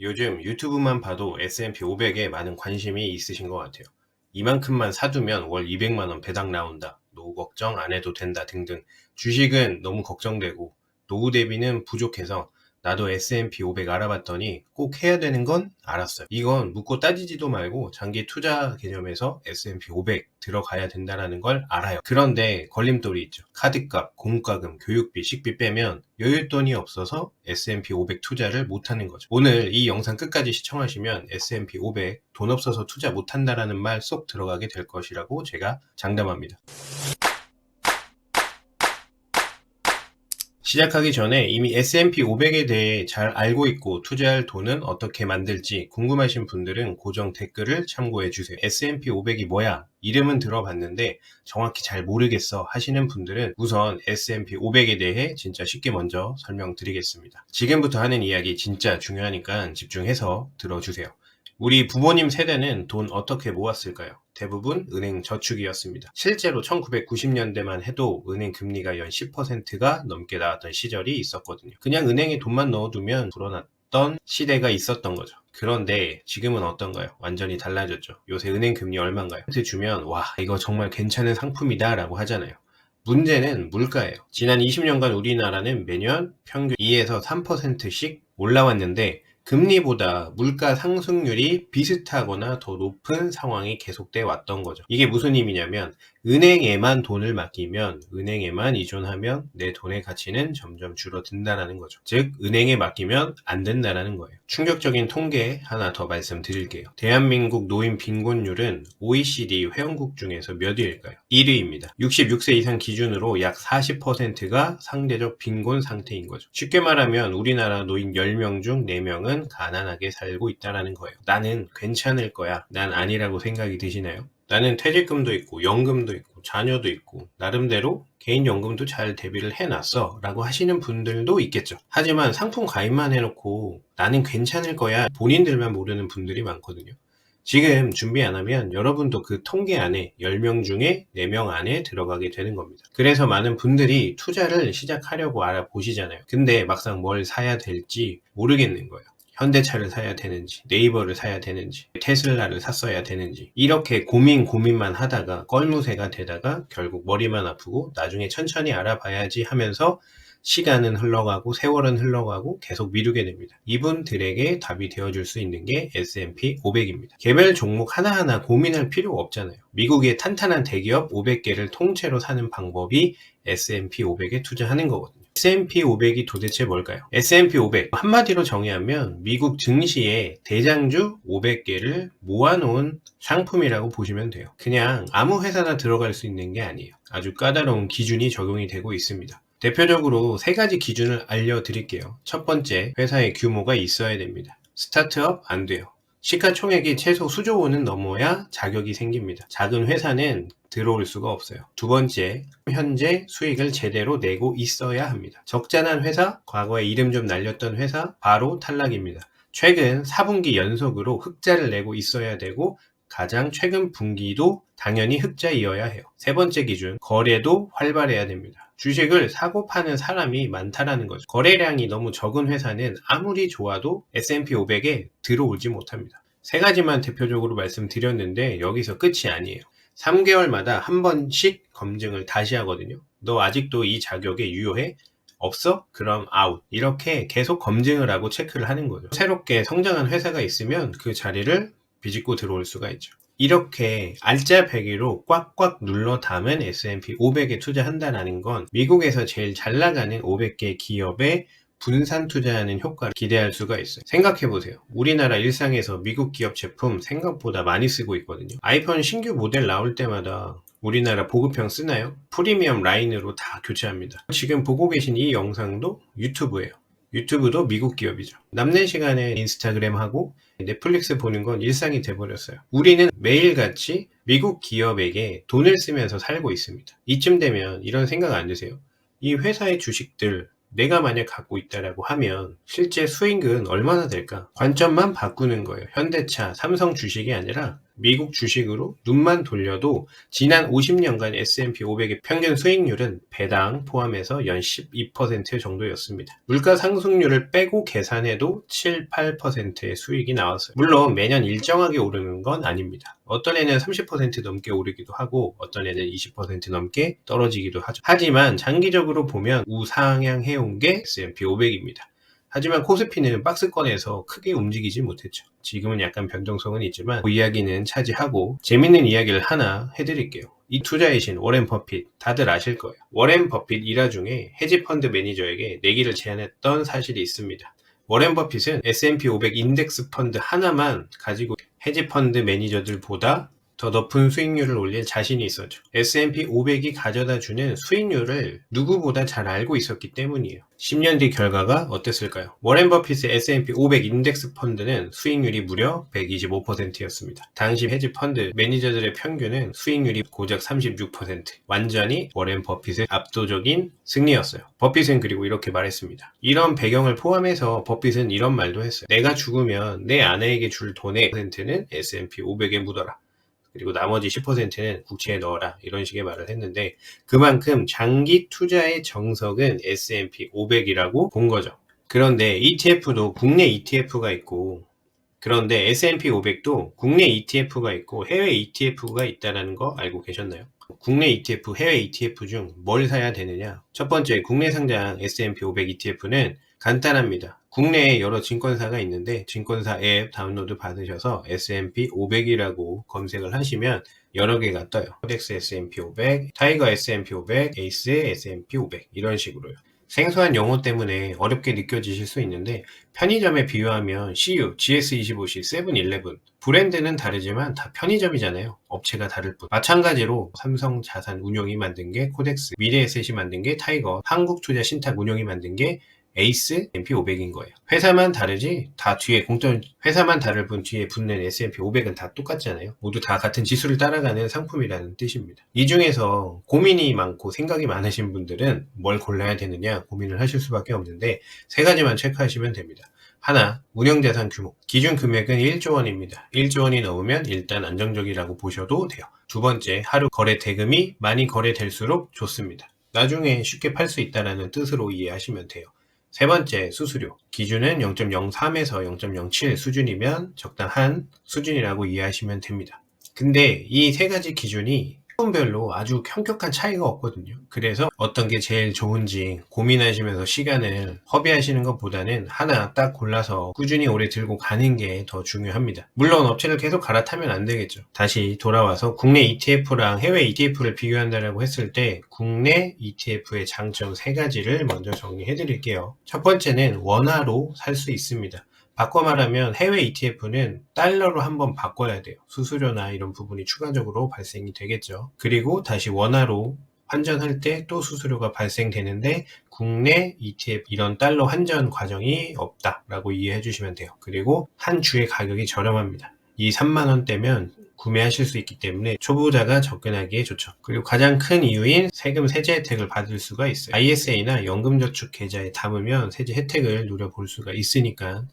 요즘 유튜브만 봐도 S&P 500에 많은 관심이 있으신 것 같아요. 이만큼만 사두면 월 200만 원 배당 나온다. 노후 걱정 안 해도 된다 등등. 주식은 너무 걱정되고 노후 대비는 부족해서 나도 S&P 500 알아봤더니 꼭 해야 되는 건 알았어요. 이건 묻고 따지지도 말고 장기 투자 개념에서 S&P 500 들어가야 된다는 걸 알아요. 그런데 걸림돌이 있죠. 카드값, 공과금, 교육비, 식비 빼면 여윳돈이 없어서 S&P 500 투자를 못하는 거죠. 오늘 이 영상 끝까지 시청하시면 S&P 500 돈 없어서 투자 못한다라는 말 쏙 들어가게 될 것이라고 제가 장담합니다. 시작하기 전에 이미 S&P 500에 대해 잘 알고 있고 투자할 돈은 어떻게 만들지 궁금하신 분들은 고정 댓글을 참고해 주세요. S&P 500이 뭐야? 이름은 들어봤는데 정확히 잘 모르겠어 하시는 분들은 우선 S&P 500에 대해 진짜 쉽게 먼저 설명드리겠습니다. 지금부터 하는 이야기 진짜 중요하니까 집중해서 들어주세요. 우리 부모님 세대는 돈 어떻게 모았을까요? 대부분 은행 저축이었습니다. 실제로 1990년대만 해도 은행 금리가 연 10%가 넘게 나왔던 시절이 있었거든요. 그냥 은행에 돈만 넣어두면 불어났던 시대가 있었던 거죠. 그런데 지금은 어떤가요? 완전히 달라졌죠. 요새 은행 금리 얼마인가요? 주면 와 이거 정말 괜찮은 상품이다 라고 하잖아요. 문제는 물가예요. 지난 20년간 우리나라는 매년 평균 2에서 3%씩 올라왔는데 금리보다 물가 상승률이 비슷하거나 더 높은 상황이 계속돼 왔던 거죠. 이게 무슨 의미냐면 은행에만 돈을 맡기면 은행에만 의존하면 내 돈의 가치는 점점 줄어든다는 거죠. 즉 은행에 맡기면 안 된다는 거예요. 충격적인 통계 하나 더 말씀드릴게요. 대한민국 노인 빈곤율은 OECD 회원국 중에서 몇 위일까요? 1위입니다. 66세 이상 기준으로 약 40%가 상대적 빈곤 상태인 거죠. 쉽게 말하면 우리나라 노인 10명 중 4명은 가난하게 살고 있다는 거예요. 나는 괜찮을 거야. 난 아니라고 생각이 드시나요? 나는 퇴직금도 있고 연금도 있고 자녀도 있고 나름대로 개인연금도 잘 대비를 해놨어 라고 하시는 분들도 있겠죠. 하지만 상품 가입만 해놓고 나는 괜찮을 거야 본인들만 모르는 분들이 많거든요. 지금 준비 안 하면 여러분도 그 통계 안에 10명 중에 4명 안에 들어가게 되는 겁니다. 그래서 많은 분들이 투자를 시작하려고 알아보시잖아요. 근데 막상 뭘 사야 될지 모르겠는 거예요. 현대차를 사야 되는지, 네이버를 사야 되는지, 테슬라를 샀어야 되는지 이렇게 고민만 하다가 껄무새가 되다가 결국 머리만 아프고 나중에 천천히 알아봐야지 하면서 시간은 흘러가고 세월은 흘러가고 계속 미루게 됩니다. 이분들에게 답이 되어줄 수 있는 게 S&P 500입니다. 개별 종목 하나하나 고민할 필요가 없잖아요. 미국의 탄탄한 대기업 500개를 통째로 사는 방법이 S&P 500에 투자하는 거거든요. S&P 500이 도대체 뭘까요? S&P 500 한마디로 정의하면 미국 증시의 대장주 500개를 모아놓은 상품이라고 보시면 돼요. 그냥 아무 회사나 들어갈 수 있는 게 아니에요. 아주 까다로운 기준이 적용이 되고 있습니다. 대표적으로 3가지 기준을 알려드릴게요. 첫 번째, 회사의 규모가 있어야 됩니다. 스타트업 안 돼요. 시가총액이 최소 수조 원은 넘어야 자격이 생깁니다. 작은 회사는 들어올 수가 없어요. 두 번째, 현재 수익을 제대로 내고 있어야 합니다. 적자난 회사, 과거에 이름 좀 날렸던 회사, 바로 탈락입니다. 최근 4분기 연속으로 흑자를 내고 있어야 되고 가장 최근 분기도 당연히 흑자이어야 해요. 세 번째 기준, 거래도 활발해야 됩니다. 주식을 사고 파는 사람이 많다라는 거죠. 거래량이 너무 적은 회사는 아무리 좋아도 S&P 500에 들어오지 못합니다. 3가지만 대표적으로 말씀드렸는데 여기서 끝이 아니에요. 3개월마다 한 번씩 검증을 다시 하거든요. 너 아직도 이 자격에 유효해? 없어? 그럼 아웃. 이렇게 계속 검증을 하고 체크를 하는 거죠. 새롭게 성장한 회사가 있으면 그 자리를 비집고 들어올 수가 있죠. 이렇게 알짜배기로 꽉꽉 눌러 담은 S&P 500에 투자한다는 건 미국에서 제일 잘 나가는 500개 기업에 분산 투자하는 효과를 기대할 수가 있어요. 생각해보세요. 우리나라 일상에서 미국 기업 제품 생각보다 많이 쓰고 있거든요. 아이폰 신규 모델 나올 때마다 우리나라 보급형 쓰나요? 프리미엄 라인으로 다 교체합니다. 지금 보고 계신 이 영상도 유튜브예요. 유튜브도 미국 기업이죠. 남는 시간에 인스타그램 하고 넷플릭스 보는 건 일상이 돼버렸어요. 우리는 매일같이 미국 기업에게 돈을 쓰면서 살고 있습니다. 이쯤 되면 이런 생각 안 드세요? 이 회사의 주식들 내가 만약 갖고 있다라고 하면 실제 수익은 얼마나 될까? 관점만 바꾸는 거예요. 현대차, 삼성 주식이 아니라 미국 주식으로 눈만 돌려도 지난 50년간 S&P 500의 평균 수익률은 배당 포함해서 연 12% 정도였습니다. 물가 상승률을 빼고 계산해도 7, 8%의 수익이 나왔어요. 물론 매년 일정하게 오르는 건 아닙니다. 어떤 해는 30% 넘게 오르기도 하고 어떤 해는 20% 넘게 떨어지기도 하죠. 하지만 장기적으로 보면 우상향해온 게 S&P 500입니다. 하지만 코스피는 박스권에서 크게 움직이지 못했죠. 지금은 약간 변동성은 있지만 그 이야기는 차지하고 재밌는 이야기를 하나 해드릴게요. 이 투자의 신 워렌 버핏 다들 아실 거예요. 워렌 버핏 일화 중에 헤지펀드 매니저에게 내기를 제안했던 사실이 있습니다. 워렌 버핏은 S&P 500 인덱스 펀드 하나만 가지고 헤지펀드 매니저들보다 더 높은 수익률을 올릴 자신이 있었죠. S&P 500이 가져다주는 수익률을 누구보다 잘 알고 있었기 때문이에요. 10년 뒤 결과가 어땠을까요? 워렌 버핏의 S&P 500 인덱스 펀드는 수익률이 무려 125%였습니다. 당시 헤지 펀드 매니저들의 평균은 수익률이 고작 36%. 완전히 워렌 버핏의 압도적인 승리였어요. 버핏은 그리고 이렇게 말했습니다. 이런 배경을 포함해서 버핏은 이런 말도 했어요. 내가 죽으면 내 아내에게 줄 돈의 %는 S&P 500에 묻어라. 그리고 나머지 10%는 국채에 넣어라 이런 식의 말을 했는데 그만큼 장기 투자의 정석은 S&P 500이라고 본 거죠. 그런데 ETF도 국내 ETF가 있고 그런데 S&P 500도 국내 ETF가 있고 해외 ETF가 있다는 거 알고 계셨나요? 국내 ETF, 해외 ETF 중 뭘 사야 되느냐? 첫 번째, 국내 상장 S&P 500 ETF는 간단합니다. 국내에 여러 증권사가 있는데 증권사 앱 다운로드 받으셔서 S&P 500이라고 검색을 하시면 여러 개가 떠요. 코덱스 S&P 500, 타이거 S&P 500, 에이스 S&P 500 이런 식으로요. 생소한 용어 때문에 어렵게 느껴지실 수 있는데 편의점에 비유하면 CU, GS25C, 세븐일레븐 브랜드는 다르지만 다 편의점이잖아요. 업체가 다를 뿐. 마찬가지로 삼성자산운용이 만든 게 코덱스, 미래에셋이 만든 게 타이거, 한국투자신탁운용이 만든 게 에이스 S&P 500인 거예요. 회사만 다르지 다 뒤에 회사만 다를 뿐 뒤에 붙는 S&P 500은 다 똑같잖아요. 모두 다 같은 지수를 따라가는 상품이라는 뜻입니다. 이 중에서 고민이 많고 생각이 많으신 분들은 뭘 골라야 되느냐 고민을 하실 수밖에 없는데 세 가지만 체크하시면 됩니다. 하나, 운영자산 규모. 기준 금액은 1조 원입니다. 1조 원이 넘으면 일단 안정적이라고 보셔도 돼요. 두 번째, 하루 거래 대금이 많이 거래될수록 좋습니다. 나중에 쉽게 팔 수 있다는 뜻으로 이해하시면 돼요. 세 번째, 수수료. 기준은 0.03에서 0.07 수준이면 적당한 수준이라고 이해하시면 됩니다. 근데 이 세 가지 기준이 상품별로 아주 현격한 차이가 없거든요. 그래서 어떤 게 제일 좋은지 고민하시면서 시간을 허비하시는 것보다는 하나 딱 골라서 꾸준히 오래 들고 가는 게 더 중요합니다. 물론 업체를 계속 갈아타면 안 되겠죠. 다시 돌아와서 국내 ETF랑 해외 ETF를 비교한다고 했을 때 국내 ETF의 장점 세 가지를 먼저 정리해 드릴게요. 첫 번째는 원화로 살 수 있습니다. 바꿔 말하면 해외 ETF는 달러로 한번 바꿔야 돼요. 수수료나 이런 부분이 추가적으로 발생이 되겠죠. 그리고 다시 원화로 환전할 때 또 수수료가 발생되는데 국내 ETF 이런 달러 환전 과정이 없다라고 이해해 주시면 돼요. 그리고 한 주의 가격이 저렴합니다. 이 3만 원대면 구매하실 수 있기 때문에 초보자가 접근하기에 좋죠. 그리고 가장 큰 이유인 세금 세제 혜택을 받을 수가 있어요. ISA나 연금저축 계좌에 담으면 세제 혜택을 누려볼 수가 있으니까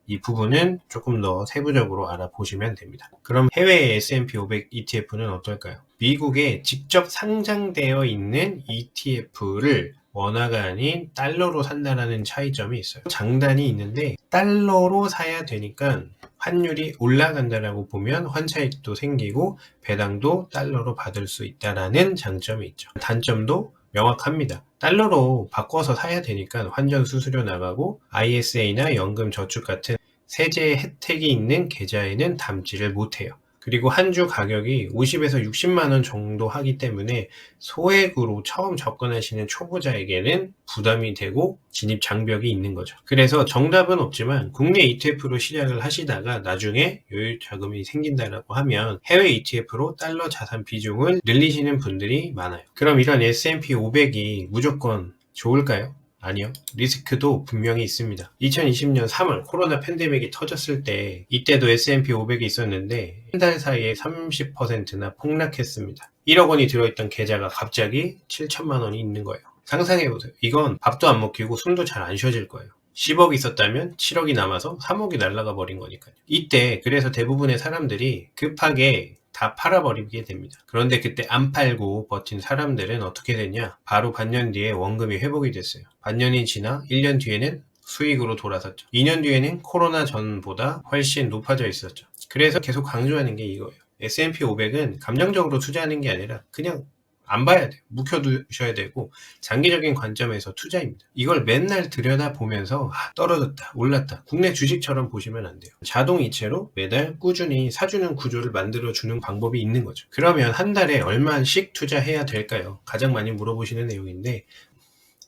이 부분은 조금 더 세부적으로 알아보시면 됩니다. 그럼 해외의 S&P 500 ETF는 어떨까요? 미국에 직접 상장되어 있는 ETF를 원화가 아닌 달러로 산다는 차이점이 있어요. 장단이 있는데 달러로 사야 되니까 환율이 올라간다라고 보면 환차익도 생기고 배당도 달러로 받을 수 있다라는 장점이 있죠. 단점도 명확합니다. 달러로 바꿔서 사야 되니까 환전 수수료 나가고 ISA나 연금 저축 같은 세제 혜택이 있는 계좌에는 담지를 못해요. 그리고 한 주 가격이 50에서 60만 원 정도 하기 때문에 소액으로 처음 접근하시는 초보자에게는 부담이 되고 진입 장벽이 있는 거죠. 그래서 정답은 없지만 국내 ETF로 시작을 하시다가 나중에 여유 자금이 생긴다라고 하면 해외 ETF로 달러 자산 비중을 늘리시는 분들이 많아요. 그럼 이런 S&P 500이 무조건 좋을까요? 아니요. 리스크도 분명히 있습니다. 2020년 3월 코로나 팬데믹이 터졌을 때 이때도 S&P 500이 있었는데 한 달 사이에 30%나 폭락했습니다. 1억 원이 들어있던 계좌가 갑자기 7천만 원이 있는 거예요. 상상해보세요. 이건 밥도 안 먹히고 숨도 잘 안 쉬어질 거예요. 10억 있었다면 7억이 남아서 3억이 날아가 버린 거니까요. 이때 그래서 대부분의 사람들이 급하게 다 팔아버리게 됩니다. 그런데 그때 안 팔고 버틴 사람들은 어떻게 됐냐? 바로 반년 뒤에 원금이 회복이 됐어요. 반년이 지나 1년 뒤에는 수익으로 돌아섰죠. 2년 뒤에는 코로나 전보다 훨씬 높아져 있었죠. 그래서 계속 강조하는 게 이거예요. S&P 500은 감정적으로 투자하는 게 아니라 그냥 안 봐야 돼요. 묵혀두셔야 되고 장기적인 관점에서 투자입니다. 이걸 맨날 들여다보면서 떨어졌다 올랐다 국내 주식처럼 보시면 안 돼요. 자동이체로 매달 꾸준히 사주는 구조를 만들어주는 방법이 있는 거죠. 그러면 한 달에 얼마씩 투자해야 될까요? 가장 많이 물어보시는 내용인데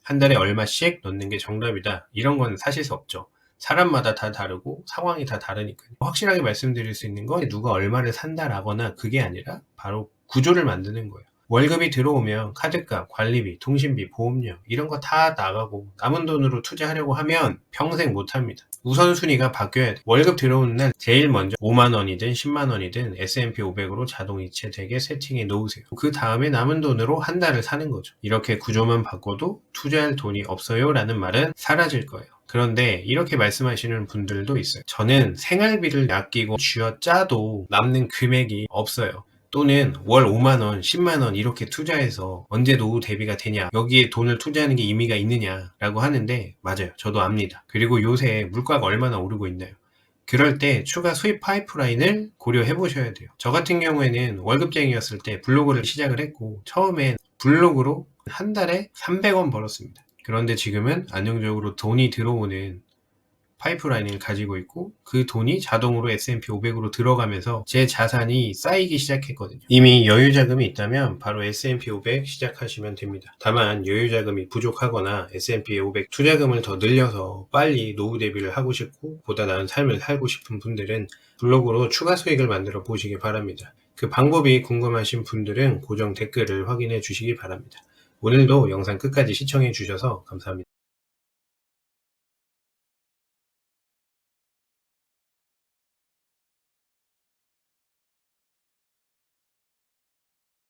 한 달에 얼마씩 넣는 게 정답이다. 이런 건 사실 없죠. 사람마다 다 다르고 상황이 다 다르니까요. 확실하게 말씀드릴 수 있는 건 누가 얼마를 산다라거나 그게 아니라 바로 구조를 만드는 거예요. 월급이 들어오면 카드값, 관리비, 통신비, 보험료 이런 거 다 나가고 남은 돈으로 투자하려고 하면 평생 못합니다. 우선순위가 바뀌어야 돼. 월급 들어오는 날 제일 먼저 5만 원이든 10만 원이든 S&P 500으로 자동이체 되게 세팅해 놓으세요. 그 다음에 남은 돈으로 한 달을 사는 거죠. 이렇게 구조만 바꿔도 투자할 돈이 없어요 라는 말은 사라질 거예요. 그런데 이렇게 말씀하시는 분들도 있어요. 저는 생활비를 아끼고 쥐어짜도 남는 금액이 없어요. 또는 월 5만원, 10만원 이렇게 투자해서 언제 노후 대비가 되냐, 여기에 돈을 투자하는 게 의미가 있느냐라고 하는데 맞아요. 저도 압니다. 그리고 요새 물가가 얼마나 오르고 있나요? 그럴 때 추가 수입 파이프라인을 고려해 보셔야 돼요. 저 같은 경우에는 월급쟁이였을 때 블로그를 시작을 했고 처음엔 블로그로 한 달에 300원 벌었습니다. 그런데 지금은 안정적으로 돈이 들어오는 파이프라인을 가지고 있고 그 돈이 자동으로 S&P 500으로 들어가면서 제 자산이 쌓이기 시작했거든요. 이미 여유 자금이 있다면 바로 S&P 500 시작하시면 됩니다. 다만 여유 자금이 부족하거나 S&P 500 투자금을 더 늘려서 빨리 노후 대비를 하고 싶고 보다 나은 삶을 살고 싶은 분들은 블로그로 추가 수익을 만들어 보시기 바랍니다. 그 방법이 궁금하신 분들은 고정 댓글을 확인해 주시기 바랍니다. 오늘도 영상 끝까지 시청해 주셔서 감사합니다.